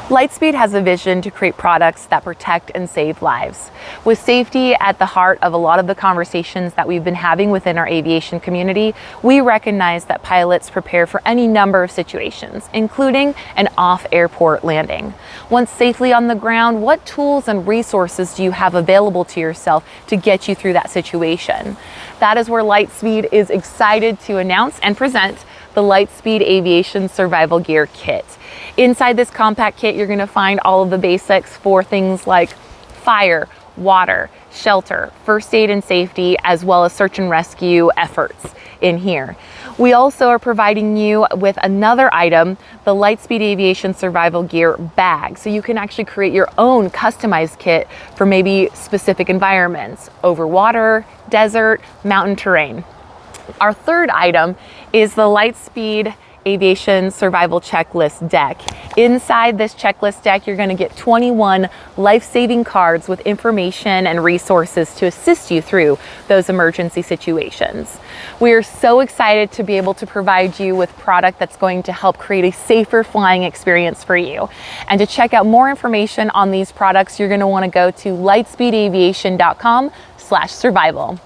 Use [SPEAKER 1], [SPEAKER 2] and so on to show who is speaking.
[SPEAKER 1] Lightspeed has a vision to create products that protect and save lives. With safety at the heart of a lot of the conversations that we've been having within our aviation community, we recognize that pilots prepare for any number of situations, including an off-airport landing. Once safely on the ground, what tools and resources do you have available to yourself to get you through that situation? That is where Lightspeed is excited to announce and present the Lightspeed Aviation Survival Gear Kit. Inside this compact kit, you're going to find all of the basics for things like fire, water, shelter, first aid and safety, as well as search and rescue efforts in here. We also are providing you with another item, the Lightspeed Aviation Survival Gear bag. So you can actually create your own customized kit for maybe specific environments, over water, desert, mountain terrain. Our third item is the Lightspeed Aviation Survival Checklist deck. Inside this checklist deck, you're going to get 21 life-saving cards with information and resources to assist you through those emergency situations. We are so excited to be able to provide you with product that's going to help create a safer flying experience for you. And to check out more information on these products, you're going to want to go to lightspeedaviation.com/survival.